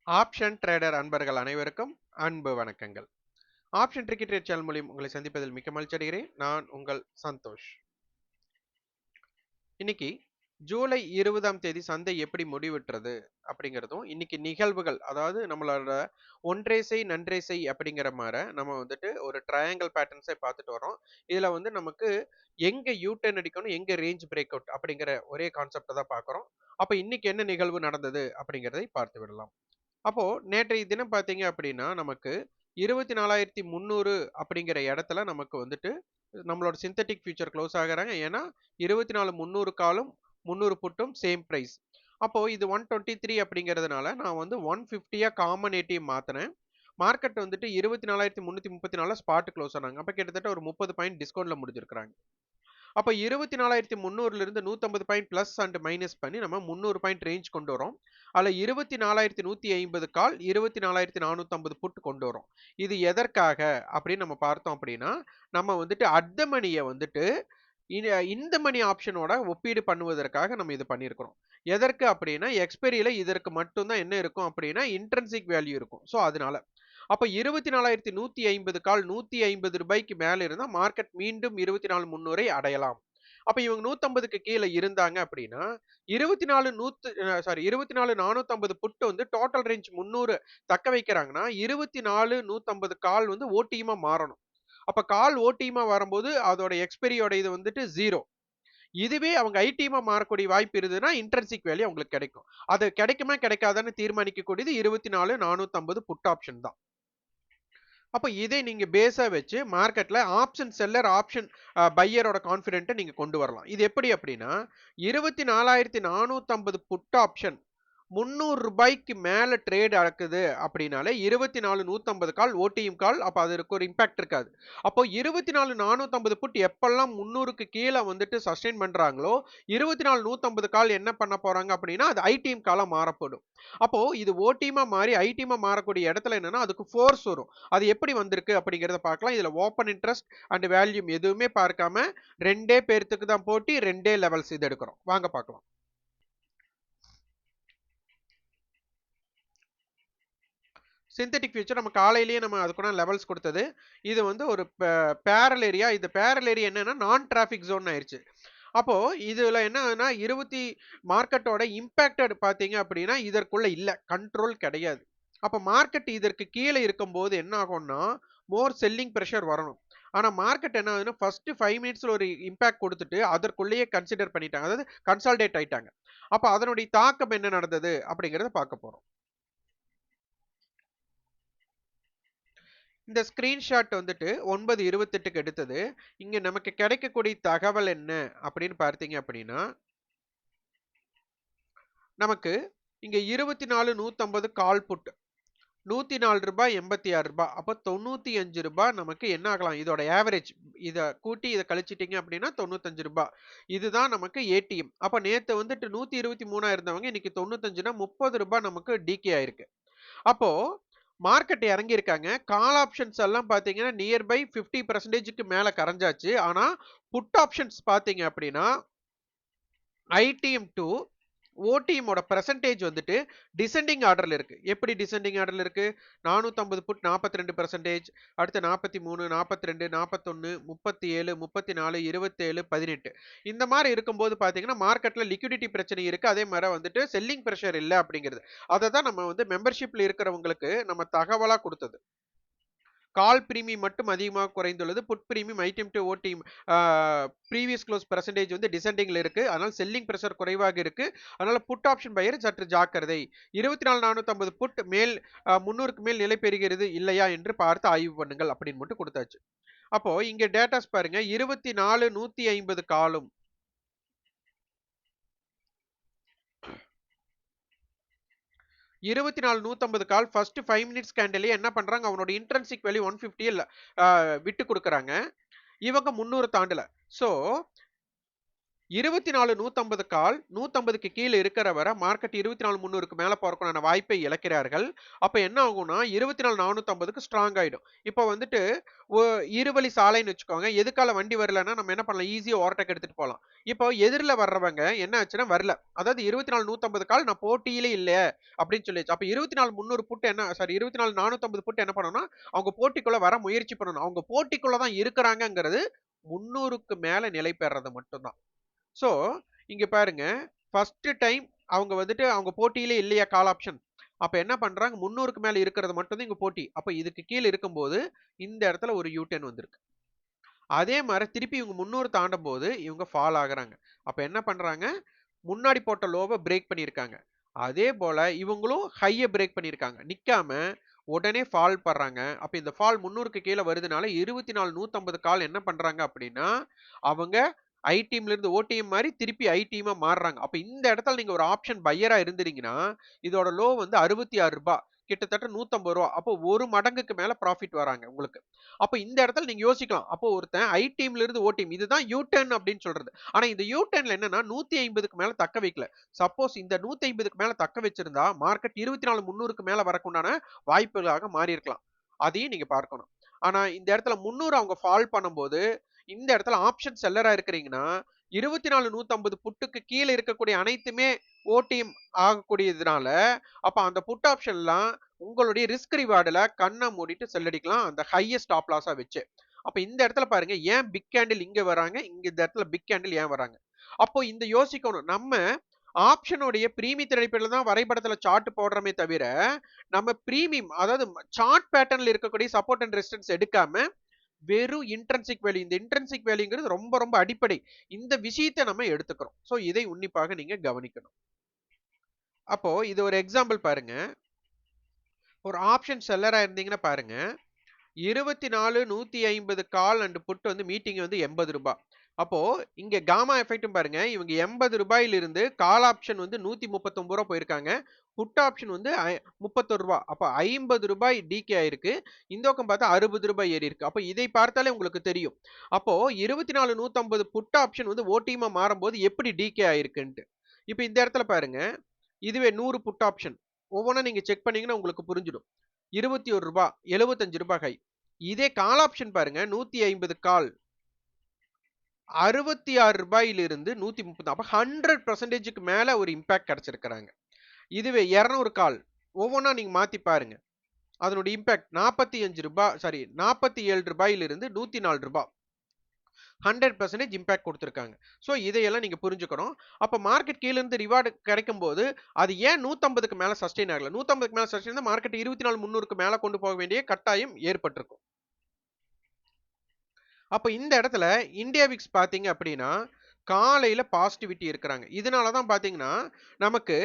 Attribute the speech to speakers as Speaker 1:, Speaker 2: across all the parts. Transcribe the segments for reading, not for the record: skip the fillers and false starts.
Speaker 1: Option trader அன்பர்கள் அனைவருக்கும் அன்பு வணக்கங்கள். ஆப்ஷன் ட்ரிக்கி ட்ரேட் சேனல் மூலியம் உங்களை சந்திப்பதில் மிக்க மகிழ்ச்சி அடைகிறேன். நான் உங்கள் சந்தோஷ். இன்னைக்கு ஜூலை 20ஆம் தேதி சந்தை எப்படி முடிவுற்றது அப்படிங்கிறதும், இன்னைக்கு நிகழ்வுகள், அதாவது நம்மளோட ஒன்றே செய் நன்றே செய் அப்படிங்கிற மாதிரி நம்ம வந்துட்டு ஒரு ட்ரையாங்கிள் பேட்டர்ன்ஸை பார்த்துட்டு வரோம். இதுல வந்து நமக்கு எங்க யூ டர்ன் அடிக்கணும், எங்க ரேஞ்ச் பிரேக் அவுட் அப்படிங்கிற ஒரே கான்செப்டை தான் பார்க்குறோம். அப்ப இன்னைக்கு என்ன நிகழ்வு நடந்தது அப்படிங்கிறதை பார்த்து விடலாம். அப்போ நேற்றைய தினம் பார்த்தீங்க அப்படின்னா, நமக்கு 24,300 அப்படிங்கிற இடத்துல நமக்கு வந்துட்டு நம்மளோட சிந்தெடிக் ஃபியூச்சர் க்ளோஸ் ஆகுறாங்க. ஏன்னா 24,300 காலும் 300 புட்டும் சேம் பிரைஸ். அப்போ இது 123 அப்படிங்கிறதுனால நான் வந்து 150யா காமன் ஏடிஎம் மாத்தினேன். மார்க்கெட் வந்துட்டு 24,334 ஸ்பாட் க்ளோஸ் ஆனாங்க. அப்ப கிட்டத்தட்ட ஒரு 30 பாயிண்ட் டிஸ்கவுண்ட்ல முடிஞ்சிருக்காங்க. அப்ப 24,300ல இருந்து 150 பாயிண்ட் பிளஸ் அண்ட் மைனஸ் பண்ணி நம்ம 300 பாயிண்ட் ரேஞ்ச் கொண்டு வரோம். அதுல 24,150 கால், 24,450 புட் கொண்டு வரோம். இது எதற்காக அப்படின்னு நம்ம பார்த்தோம் அப்படின்னா, நம்ம வந்துட்டு அட் த மணியை வந்துட்டு இந்த மணி ஆப்ஷனோட ஒப்பீடு பண்ணுவதற்காக நம்ம இது பண்ணியிருக்கிறோம். எதற்கு அப்படின்னா, எக்ஸ்பெரியில இதற்கு மட்டும்தான் என்ன இருக்கும் அப்படின்னா இன்ட்ரின்சிக் வேல்யூ இருக்கும். ஸோ அதனால அப்ப 24,150 கால் 150 ரூபாய்க்கு மேல இருந்தா மார்க்கெட் மீண்டும் 24,300 அடையலாம். அப்ப இவங்க 150க்கு கீழே இருந்தாங்க அப்படின்னா 24,450 புட் வந்து டோட்டல் ரேஞ்ச் 300 தக்க வைக்கிறாங்கன்னா 24,150 கால் வந்து ஓடிஎம்மா மாறணும். அப்ப கால் ஓடிஎம்மா வரும்போது அதோட எக்ஸ்பெரியோட இது வந்துட்டு 0. இதுவே அவங்க ஐடிஎம்மா மாறக்கூடிய வாய்ப்பு இருந்ததுன்னா இன்ட்ரின்சிக் வேல்யூ உங்களுக்கு கிடைக்கும். அது கிடைக்குமா கிடைக்காதான்னு தீர்மானிக்கக்கூடியது 24,450 புட் ஆப்ஷன் தான். அப்ப இதை நீங்க பேஸா வச்சு மார்க்கெட்ல ஆப்ஷன் செல்லர், ஆப்ஷன் பையரோட கான்ஃபிடென்ட்டை நீங்க கொண்டு வரலாம். இது எப்படி அப்படின்னா 24,450 புட் ஆப்ஷன் 300 ரூபாய்க்கு மேல ட்ரேட் நடக்குது அப்படின்னாலே 24,150 கால் ஓடிஎம் கால். அப்ப அதற்கு ஒரு இம்பாக்ட் இருக்காது. அப்போ 24,450 புட் எப்பெல்லாம் 300க்கு கீழே வந்துட்டு சஸ்டெயின் பண்றாங்களோ 24,150 கால் என்ன பண்ண போறாங்க அப்படின்னா அது ஐடிஎம் காலா மாறப்படும். அப்போ இது ஓடிஎம்மா மாறி ஐடிஎம்மா மாறக்கூடிய இடத்துல என்னன்னா அதுக்கு ஃபோர்ஸ் வரும். அது எப்படி வந்திருக்கு அப்படிங்கறத பார்க்கலாம். இதுல ஓப்பன் இன்ட்ரெஸ்ட் அண்ட் வேல்யூம் எதுவுமே பார்க்காம ரெண்டே பேர்த்துக்கு தான் போட்டி, ரெண்டே லெவல்ஸ் இது எடுக்கிறோம். வாங்க பார்க்கலாம். சிந்தெடிக் ஃபியூச்சர் நம்ம காலையிலேயே நம்ம அதுக்குள்ள லெவல்ஸ் கொடுத்தது. இது வந்து ஒரு பேரல் ஏரியா. இது பேரல் ஏரியா என்னன்னா நான் டிராஃபிக் ஜோன் ஆயிருச்சு. அப்போ இதுல என்ன ஆகுதுன்னா மார்க்கெட்டோட இம்பாக்டட் பாத்தீங்க அப்படின்னா இதற்குள்ள இல்ல, கண்ட்ரோல் கிடையாது. அப்ப மார்க்கெட் இதற்கு கீழே இருக்கும்போது என்ன ஆகும்னா மோர் செல்லிங் பிரஷர் வரணும். ஆனா மார்க்கெட் என்ன ஆகுதுன்னா ஃபர்ஸ்ட் 5 மினிட்ஸ்ல ஒரு இம்பாக்ட் கொடுத்துட்டு அதற்குள்ளேயே கன்சிடர் பண்ணிட்டாங்க, அதாவது கன்சால்டேட் ஆயிட்டாங்க. அப்ப அதனுடைய தாக்கம் என்ன நடந்தது அப்படிங்கறத பார்க்க போறோம். இந்த ஸ்கிரீன்ஷாட் வந்துட்டு 9:28க்கு எடுத்தது. இங்க நமக்கு கிடைக்கக்கூடிய தகவல் என்ன அப்படின்னு பார்த்தீங்க அப்படின்னா, நமக்கு இங்க 24,150 கால் புட் ₹104.86. அப்ப ₹95 நமக்கு என்ன ஆகலாம்? இதோட ஆவரேஜ் இத கூட்டி இத கழிச்சிட்டீங்க அப்படின்னா ₹95. இதுதான் நமக்கு ஏடிஎம். அப்ப நேத்து வந்துட்டு 123 இருந்தவங்க இன்னைக்கு 95னா ₹30 நமக்கு டிகே ஆயிருக்கு. அப்போ மார்க்கெட் இறங்கியிருக்காங்க. கால் ஆப்ஷன்ஸ் எல்லாம் பார்த்தீங்கன்னா நியர் பை 50%க்கு மேல கரைஞ்சாச்சு. ஆனா புட் ஆப்ஷன்ஸ் பார்த்தீங்க அப்படின்னா ஐடிஎம் டு ஓடிஎம் ஓட பெர்சன்டேஜ் வந்துட்டு டிசெண்டிங் ஆர்டர்ல இருக்கு. எப்படி டிசெண்டிங் ஆர்டர்ல இருக்கு? 450 புட் 42%, அடுத்து 43, 42, 41, 37, 34, 27, 18. இந்த மாதிரி இருக்கும்போது பாத்தீங்கன்னா மார்க்கெட்ல லிக்விடிட்டி பிரச்சனை இருக்கு. அதே மாதிரி வந்துட்டு செல்லிங் பிரஷர் இல்ல அப்படிங்கிறது. அதை தான் நம்ம வந்து மெம்பர்ஷிப்ல இருக்கிறவங்களுக்கு நம்ம தகவலா கொடுத்தது. கால் பிரீமியம் மட்டும் அதிகமாக குறைந்துள்ளது. Put premium item to OTM previous close percentage வந்து டிசெண்டிங்ல இருக்கு. அதனால செல்லிங் பிரஷர் குறைவாக இருக்கு. அதனால புட் ஆப்ஷன் பையர் சற்று ஜாக்கிரதை. 24,450 புட் மேல் 300க்கு மேல் நிலை பெறுகிறது இல்லையா என்று பார்த்து ஆய்வு பண்ணுங்கள் அப்படின்னு மட்டும் கொடுத்தாச்சு. அப்போ இங்க டேட்டாஸ் பாருங்க. 24,150 காலும் 24,150 கால் ஃபர்ஸ்ட் 5 மினிட்ஸ் கேண்டிலே என்ன பண்றாங்க? அவனோட இன்ட்ரின்சிக் வேல்யூ 150 விட்டு கொடுக்குறாங்க. இவங்க 300 தாண்டல. சோ 24 150 கால் 150க்கு கீழே இருக்கிற வரை மார்க்கெட் 24 300க்கு மேல போறதுக்கான வாய்ப்பை இழக்கிறார்கள். அப்ப என்ன ஆகும்னா 24 450க்கு ஸ்ட்ராங் ஆயிடும். இப்ப வந்துட்டு இருவழி சாலைன்னு வச்சுக்கோங்க. எதுக்கால வண்டி வரலன்னா நம்ம என்ன பண்ணலாம்? ஈஸியா ஓவர்டேக் எடுத்துட்டு போலாம். இப்போ எதிர்ல வர்றவங்க என்ன ஆச்சுன்னா வரல. அதாவது 24 150 கால் நான் போட்டியிலே இல்ல அப்படின்னு சொல்லியாச்சு. அப்ப 24 300 புட் என்ன சாரி 24 450 புட் என்ன பண்ணணும்னா அவங்க போட்டிக்குள்ள வர முயற்சி பண்ணணும். அவங்க போட்டிக்குள்ள தான் இருக்கிறாங்கங்கிறது 300க்கு மேல நிலை பெறது மட்டும் தான். சோ, இங்க பாருங்க. ஃபர்ஸ்ட் டைம் அவங்க வந்துட்டு அவங்க போட்டியிலே இல்லையா கால் ஆப்ஷன். அப்ப என்ன பண்றாங்க 300க்கு மேல இருக்கிறது மட்டும் தான் இங்க போட்டி. அப்ப இதுக்கு கீழ இருக்கும்போது இந்த இடத்துல ஒரு யூ டர்ன் வந்திருக்கு. அதே மாரி திருப்பி இவங்க 300 தாண்டும்போது இவங்க ஃபால் ஆகுறாங்க. அப்ப என்ன பண்றாங்க? முன்னாடி போட்ட லோவ பிரேக் பண்ணியிருக்காங்க. அதே போல இவங்களும் ஹைய பிரேக் பண்ணியிருக்காங்க. நிக்காம உடனே ஃபால் பண்றாங்க. அப்ப இந்த ஃபால் 300க்கு கீழ வருதுனால 24 150 கால் என்ன பண்றாங்க அப்படின்னா, அவங்க ஐ டீம்ல இருந்து ஓ டீம் மாறி திருப்பி ஐ டீமா மாறுறாங்க. அப்ப இந்த இடத்துல நீங்க ஒரு ஆப்ஷன் பையரா இருந்தீங்கன்னா, இதோட லோ வந்து ரூ. 66 கிட்டத்தட்ட ரூ. 150. அப்போ 1 மடங்குக்கு மேல ப்ராஃபிட் வராங்க உங்களுக்கு. அப்ப இந்த இடத்துல நீங்க யோசிக்கலாம். அப்போ ஒருத்தன் ஐ டீம்ல இருந்து ஓ டீம் இதுதான் யூ டர்ன் அப்படின்னு சொல்றது. ஆனா இந்த யூ டர்ன்ல என்னன்னா 150க்கு மேல தக்க வைக்கல. சப்போஸ் இந்த 150க்கு மேல தக்க வச்சிருந்தா மார்க்கெட் 24 300க்கு மேல வரக்குண்டான வாய்ப்புகளாக மாறி இருக்கலாம். அதையும் நீங்க பார்க்கணும். ஆனா இந்த இடத்துல 300 அவங்க ஃபால் பண்ணும்போது இந்த இடத்துல ஆப்ஷன் செல்லரா இருக்கிறீங்கன்னா 24 150 புட்டுக்கு கீழே இருக்கக்கூடிய அனைத்துமே ஓடிஎம் ஆகக்கூடியதுனால அப்ப அந்த புட் ஆப்ஷன்லாம் உங்களுடைய ரிஸ்க் ரிவார்டுல கண்ணை மூடிட்டு செல்லடிக்கலாம் அந்த ஹையஸ்ட் ஸ்டாப் லாஸா வச்சு. அப்ப இந்த இடத்துல பாருங்க ஏன் பிக் கேண்டில் இங்க வராங்க, இங்க இந்த இடத்துல பிக் கேண்டில் ஏன் வராங்க. அப்போ இந்த யோசிக்கணும் நம்ம ஆப்ஷனுடைய பிரீமியத்தின் அடிப்படையில் தான் வரைபடத்துல சார்ட் போடுறோமே தவிர நம்ம பிரீமியம் அதாவது சார்ட் பேட்டர்ன்ல இருக்கக்கூடிய சப்போர்ட் அண்ட் ரெசிஸ்டன்ஸ் எடுக்காம வெறும் இன்ட்ரின்சிக் வேல்யூ இந்த இன்ட்ரின்சிக் வேல்யூங்கிறது ரொம்ப ரொம்ப அடிப்படை. இந்த விஷயத்தை நம்ம எடுத்துக்கிறோம். சோ இதை உன்னிப்பாக நீங்க கவனிக்கணும். அப்போ இது ஒரு எக்ஸாம்பிள் பாருங்க. ஒரு ஆப்ஷன் செல்லரா இருந்தீங்கன்னா பாருங்க. 24 150 கால் அண்ட் புட் வந்து மீட்டிங் வந்து ரூ. 80. அப்போ இங்க காமா எஃபெக்ட்டும் பாருங்க. இவங்க ரூ. 80 இருந்து கால் ஆப்ஷன் வந்து ரூ. 139 போயிருக்காங்க. புட் ஆப்ஷன் வந்து ரூ. 31. அப்ப ரூ. 50 டிகே ஆயிருக்கு. இந்த பக்கம் பார்த்தா ரூ. 60 ஏறி இருக்கு. அப்ப இதை பார்த்தாலே உங்களுக்கு தெரியும். அப்போ 24 150 புட் ஆப்ஷன் வந்து ஓடிஎம் மாறும்போது எப்படி டிகே ஆயிருக்குன்ட்டு. இப்ப இந்த இடத்துல பாருங்க. இதுவே 100 புட் ஆப்ஷன். ஒவ்வொன்றா நீங்க செக் பண்ணீங்கன்னா உங்களுக்கு புரிஞ்சிடும். ரூ. 21 ரூ. 75 ஹை. இதே கால் ஆப்ஷன் பாருங்க 150 கால் ரூ. 66 130. அப்ப 100%க்கு மேல ஒரு இம்பாக்ட் கிடைச்சிருக்கிறாங்க. இதுவே 200 கால் ஒவ்வொன்றா நீங்க மாத்தி பாருங்க. அதனுடைய இம்பாக்ட் ரூ. 45 சாரி ரூ. 47 ரூ. 104. 100% இம்பாக்ட் கொடுத்திருக்காங்க. சோ இதையெல்லாம் நீங்க புரிஞ்சுக்கணும். அப்ப மார்க்கெட் கீழ இருந்து ரிவார்ட் கிடைக்கும்போது அது ஏன் 150க்கு மேல சஸ்டெயின் ஆகல? 150க்கு மேல சஸ்டெயின் ஆனா மார்க்கெட் 24 300க்கு மேல கொண்டு போக வேண்டிய கட்டாயம் ஏற்பட்டிருக்கும். அப்ப இந்த இடத்துல இந்தியா விக்ஸ் பாத்தீங்க அப்படின்னா காலையில பாசிட்டிவிட்டி இருக்கிறாங்க. இதனால தான் பாத்தீங்கன்னா நமக்கு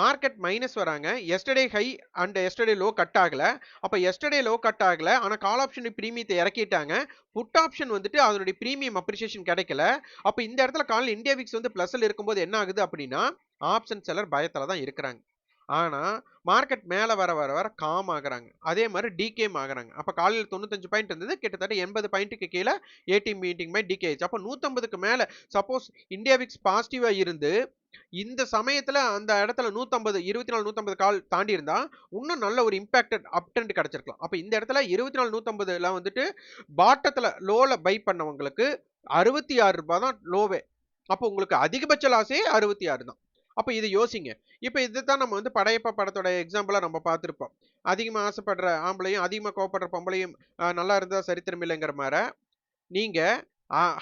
Speaker 1: மார்க்கெட் மைனஸ் வராங்க. Yesterday high and yesterday low cut ஆகல. அப்ப எஸ்டர்டே லோ கட் ஆகல. ஆனா கால் ஆப்ஷன் பிரீமியத்தை இறக்கிட்டாங்க. புட் ஆப்ஷன் வந்துட்டு அதனுடைய பிரீமியம் அப்ரிசியேஷன் கிடைக்கல. அப்ப இந்த இடத்துல காலையில இந்தியா விக்ஸ் வந்து பிளஸ்ல இருக்கும்போது என்ன ஆகுது அப்படின்னா ஆப்ஷன் செல்லர் பயத்துல தான் இருக்கிறாங்க. ஆனா மார்க்கெட் மேல வர வர வர காம் ஆகுறாங்க. அதே மாதிரி டிகேம் ஆகுறாங்க. அப்ப காலையில 95 பாயிண்ட் இருந்தது. கிட்டத்தட்ட 80 பாயிண்ட்க்கு கீழ ஏடிஎம் மீட்டிங் மாதிரி டிகே ஆயிடுச்சு. அப்ப 150க்கு மேல சப்போஸ் இந்தியா விக்ஸ் பாசிட்டிவா இருந்து இந்த சமயத்துல அந்த இடத்துல 150 24 150 கால் தாண்டி இருந்தா இன்னும் நல்ல ஒரு இம்பாக்டட் அப் ட்ரெண்ட் கிடைச்சிருக்கலாம். அப்ப இந்த இடத்துல 24 150ல வந்துட்டு பாட்டத்துல லோல பை பண்ணவங்களுக்கு ரூ. 66 தான் லோவே. அப்போ உங்களுக்கு அதிகபட்ச லாஸே 66 தான். அப்ப இதை யோசிங்க. இப்ப இதுதான் நம்ம வந்து படையப்பா படத்தோட எக்ஸாம்பிளா நம்ம பார்த்திருப்போம். அதிகமா ஆசைப்படுற ஆம்பளையும், அதிகமா கோவப்படுற பொம்பளையும் நல்லா இருந்தா சரித்திரம் இல்லைங்கிற மாரி, நீங்க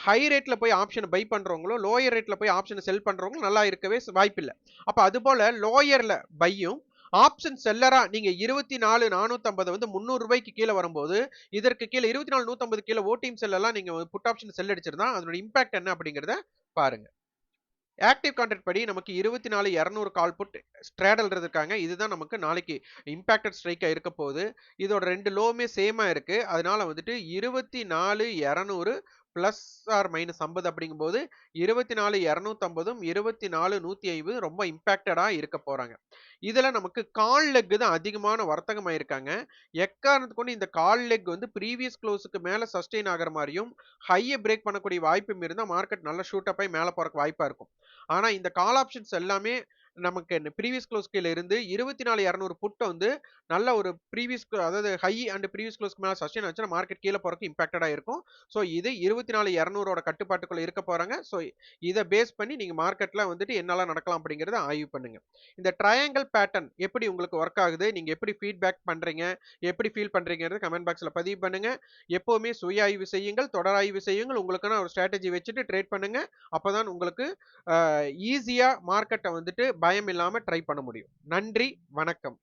Speaker 1: ஹை ரேட்ல போய் ஆப்ஷன் பை பண்றவங்களும், லோயர் ரேட்ல போய் ஆப்ஷன் செல் பண்றவங்களும் நல்லா இருக்கவே வாய்ப்பில்ல. அப்ப அதுபோல லோயர்ல பையும், ஆப்ஷன் செல்லரா நீங்க 24 450 வந்து ரூ. 300க்கு கீழ வரும்போது, இதற்கு கீழ 24 150 கீழ ஓடிஎம் செல் எல்லாம் நீங்க புட் ஆப்ஷன் செல் அடிச்சிருந்தா அதனுடைய இம்பாக்ட் என்ன அப்படிங்கிறத பாருங்க. ஆக்டிவ் கான்ட்ராக்ட் படி நமக்கு 24 200 கால் புட் ஸ்ட்ராடல் இருக்காங்க. இதுதான் நமக்கு நாளைக்கு இம்பாக்டட் ஸ்ட்ரைக்கா இருக்க போகுது. இதோட 2 லோவுமே சேமா இருக்கு. அதனால வந்துட்டு 24 200 பிளஸ் ஆர் மைனஸ் 50 அப்படிங்கும்போது 24,250ம் 24,150 ரொம்ப இம்பாக்டடா இருக்க போறாங்க. இதுல நமக்கு கால் லெக் தான் அதிகமான வர்த்தகம் ஆயிருக்காங்க. எக்காரணத்துக்கு கொண்டு இந்த கால் லெக் வந்து ப்ரீவியஸ் க்ளோஸ்க்கு மேல சஸ்டெயின் ஆகுற மாரியும், ஹைய பிரேக் பண்ணக்கூடிய வாய்ப்பும் இருந்தா மார்க்கெட் நல்லா ஷூட் அப் ஆயி மேல போறக்கு வாய்ப்பா இருக்கும். ஆனா இந்த கால் ஆப்ஷன்ஸ் எல்லாமே நமக்கு ப்ரீவியஸ் க்ளோஸ் கீழ இருந்து 24,200 புட்ட வந்து நல்ல ஒரு அதாவது ஹை அண்ட் ப்ரீவியஸ் க்ளோஸ்க்கு மேல சஸ்டெயின் ஆச்சுன்னா மார்க்கெட் கீழ போறக்கு இம்பாக்டடா இருக்கும். சோ இது 24,200 கட்டுப்பாட்டுக்குள்ள இருக்க போறாங்க. சோ இத பேஸ் பண்ணி நீங்க மார்க்கெட்ல வந்துட்டு என்னலாம் நடக்கலாம் அப்படிங்கறத ஆய்வு பண்ணுங்க. இந்த ட்ரையாங்கிள் பேட்டர்ன் எப்படி உங்களுக்கு வொர்க் ஆகுது? நீங்க எப்படி ஃபீட்பேக் பண்றீங்க? எப்படி ஃபீல் பண்றீங்கறத கமெண்ட் பாக்ஸ்ல பதிவு பண்ணுங்க. எப்பவுமே சுய ஆய்வு செய்யுங்கள், தொடர் ஆய்வு செய்யுங்கள். உங்களுக்கான ஒரு ஸ்ட்ராட்டஜி வச்சுட்டு ட்ரேட் பண்ணுங்க. அப்பதான் உங்களுக்கு ஈஸியா மார்க்கெட்ட வந்துட்டு பயம் இல்லாம ட்ரை பண்ண முடியும். நன்றி, வணக்கம்.